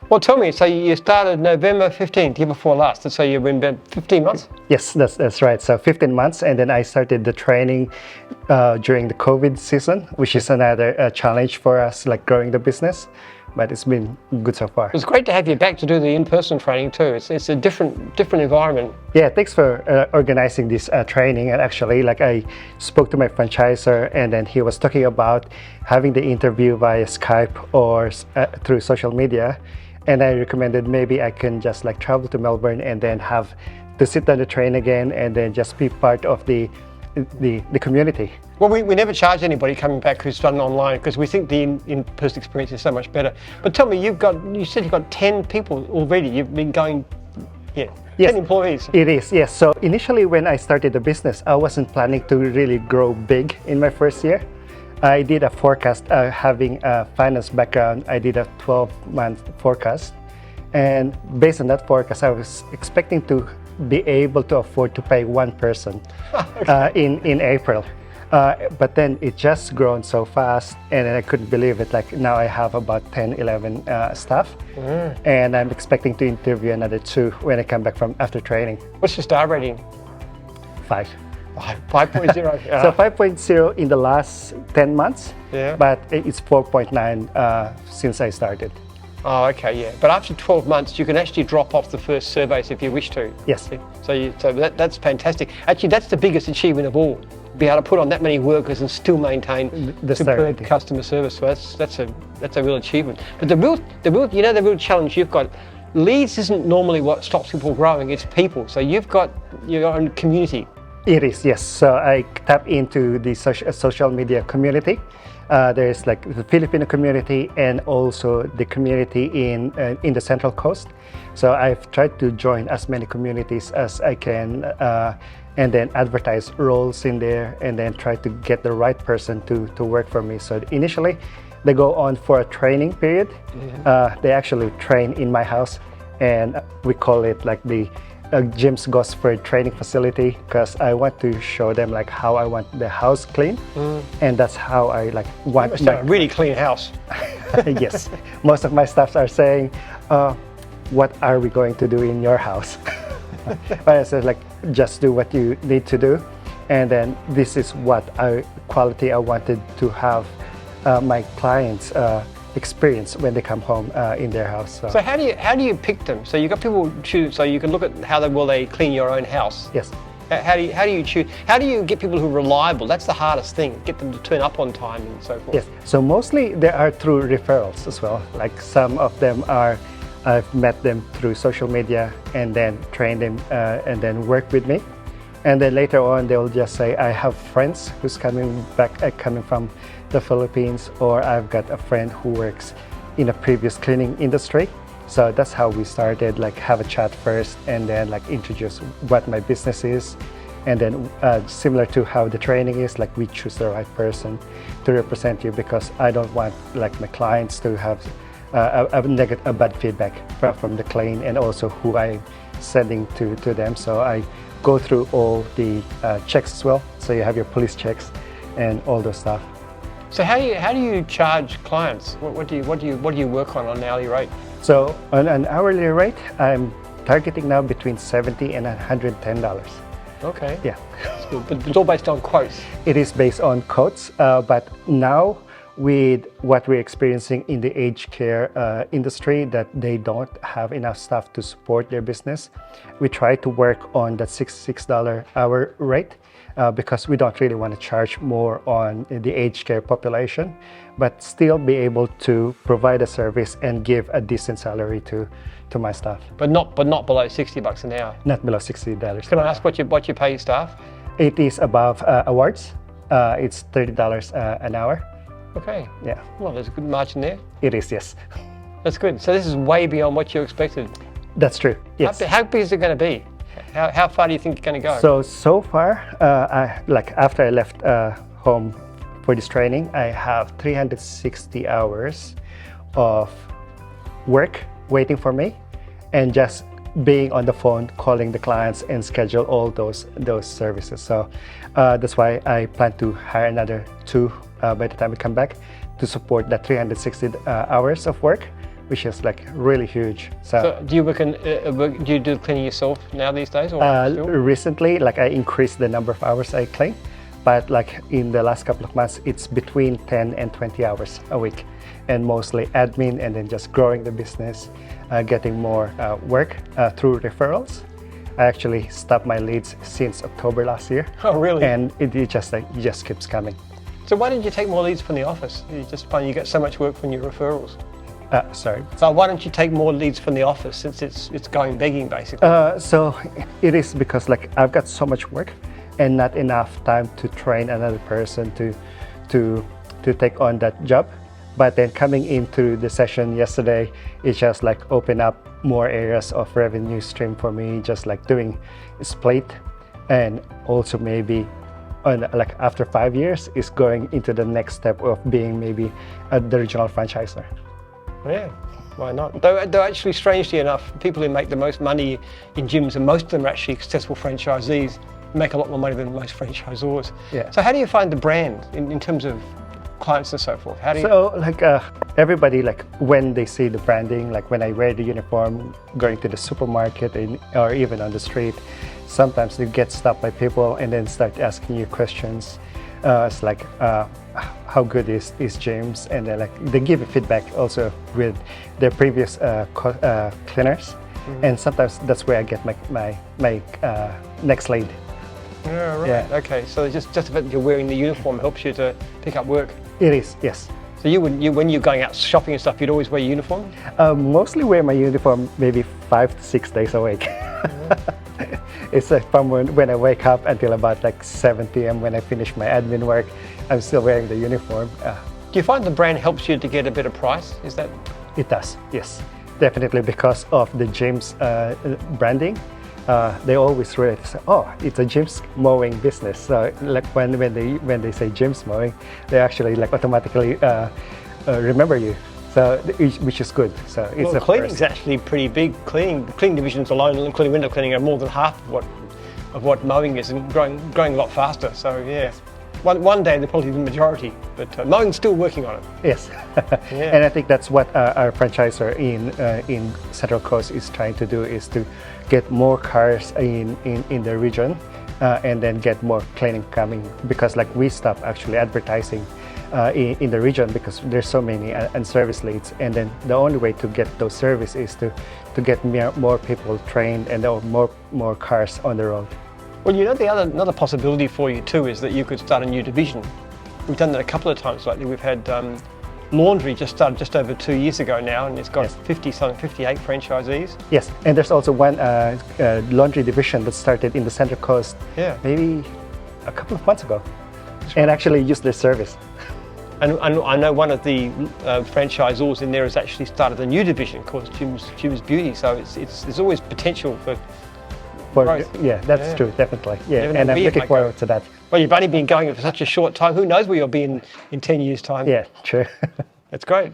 Well, tell me, so you started November 15th, year before last, so you've been about 15 months? Yes, that's right. So 15 months, and then I started the training during the COVID season, which is another challenge for us, like growing the business. But it's been good so far. It's great to have you back to do the in-person training too. It's a different environment. Yeah, thanks for organizing this training. And actually, like I spoke to my franchisor, and then he was talking about having the interview via Skype or through social media. And I recommended maybe I can just like travel to Melbourne and then have to sit on the train again and then just be part of the community. Well, we never charge anybody coming back who's done online because we think the in-person experience is so much better. But tell me, you said you've got 10 people already. You've been going, yes. 10 employees. It is, yes. So initially when I started the business, I wasn't planning to really grow big in my first year. I did a forecast, having a finance background, I did a 12-month forecast. And based on that forecast, I was expecting to be able to afford to pay one person in April. But then it just grown so fast, and I couldn't believe it. Like now I have about 10, 11 staff, and I'm expecting to interview another 2 when I come back from after training. What's your star rating? 5. 5.0. Yeah. So 5.0 in the last 10 months, Yeah. but it's 4.9 since I started. Oh, okay, yeah. But after 12 months, you can actually drop off the first surveys if you wish to. Yes. So that's fantastic. Actually, that's the biggest achievement of all. Be able to put on that many workers and still maintain The superb certainty. customer service. So that's a real achievement. But the real challenge you've got, leads isn't normally what stops people growing. It's people. So you've got your own community. It is, yes. So I tap into the social media community. There's like the Filipino community and also the community in the Central Coast. So I've tried to join as many communities as I can, and then advertise roles in there, and then try to get the right person to work for me. So initially, they go on for a training period. They actually train in my house, and we call it like the Jim's Gosford training facility, because I want to show them like how I want the house clean, and that's how I like want It's a really clean house. Yes, most of my staffs are saying, what are we going to do in your house? But I said like, just do what you need to do, and then this is what quality I wanted to have my clients experience when they come home in their house. So how do you pick them? So you've got people choose. So you can look at how they clean your own house. Yes. How do you choose? How do you get people who are reliable? That's the hardest thing. Get them to turn up on time and so forth. Yes. So mostly they are through referrals as well. Like some of them are, I've met them through social media and then trained them and then work with me. And then later on, they'll just say, I have friends who's coming from the Philippines, or I've got a friend who works in a previous cleaning industry. So that's how we started, like have a chat first and then like introduce what my business is. And then similar to how the training is, like we choose the right person to represent you, because I don't want like my clients to have a bad feedback from the client and also who I'm sending to them. So I go through all the checks as well. So you have your police checks and all those stuff. So how do you charge clients? What do you work on an hourly rate? So on an hourly rate, I'm targeting now between $70 and $110. Okay. Yeah. That's good. But it's all based on quotes. It is based on quotes, but now with what we're experiencing in the aged care industry, that they don't have enough staff to support their business, we try to work on that $66 hour rate because we don't really want to charge more on the aged care population, but still be able to provide a service and give a decent salary to my staff. But not below $60 an hour. Not below $60. Can I ask what you pay your staff? It is above awards. It's $30 an hour. Okay. Yeah. Well, there's a good margin there. It is, yes. That's good. So this is way beyond what you expected. That's true. Yes. How big is it going to be? How far do you think it's going to go? So far, after I left home for this training, I have 360 hours of work waiting for me, and just being on the phone, calling the clients and schedule all those services. So that's why I plan to hire another 2 by the time we come back to support that 360 hours of work. which is like really huge. So do you do you do the cleaning yourself now these days, or still? Recently, like I increased the number of hours I clean, but like in the last couple of months, it's between 10 and 20 hours a week, and mostly admin, and then just growing the business, getting more work through referrals. I actually stopped my leads since October last year. Oh, really? And it just keeps coming. So why didn't you take more leads from the office? You just find you get so much work from your referrals. Sorry. So why don't you take more leads from the office, since it's going begging basically? So it is because like I've got so much work and not enough time to train another person to take on that job. But then coming into the session yesterday, it just like opened up more areas of revenue stream for me, just like doing split, and also maybe like after 5 years is going into the next step of being maybe the regional franchisor. Yeah, why not? Though actually, strangely enough, people who make the most money in gyms, and most of them are actually successful franchisees, make a lot more money than most franchisors. Yeah. So how do you find the brand in terms of clients and so forth? How do you? So like everybody, like when they see the branding, like when I wear the uniform going to the supermarket or even on the street, sometimes you get stopped by people and then start asking you questions. It's like how good is James, and then like they give you feedback also with their previous cleaners, and sometimes that's where I get my next lead. Yeah, right. Yeah. Okay, so just the fact that you're wearing the uniform helps you to pick up work. It is, yes. So when you're going out shopping and stuff, you'd always wear your uniform? Mostly wear my uniform maybe 5 to 6 days a week. It's like from when I wake up until about like 7 p.m. when I finish my admin work, I'm still wearing the uniform. Do you find the brand helps you to get a better price? Is that? It does, yes. Definitely because of the James branding. They always really say, "Oh, it's a James mowing business." So like when they say James mowing, they actually like automatically remember you. So which is good. So it's Well, cleaning's actually pretty big. Cleaning divisions alone, including window cleaning, are more than half of what mowing is, and growing a lot faster. So yeah, one day they're probably the majority, but mowing's still working on it. Yes, Yeah. and I think that's what our franchisor in Central Coast is trying to do, is to get more cars in the region, and then get more cleaning coming, because like we stopped actually advertising in the region because there's so many unserviced leads, and then the only way to get those services is to get more people trained and more cars on the road. Well, you know, another possibility for you too is that you could start a new division. We've done that a couple of times lately. We've had laundry just started just over 2 years ago now, and it's got 58 franchisees. Yes, and there's also one laundry division that started in the Central Coast maybe a couple of months ago, and actually used their service. And I know one of the franchisors in there has actually started a new division called Jim's Beauty. So there's always potential for growth. Yeah, that's true, definitely. Yeah, Never know and where I'm you looking might forward go. to that. Well, you've only been going for such a short time. Who knows where you'll be in 10 years' time? Yeah, true. That's great.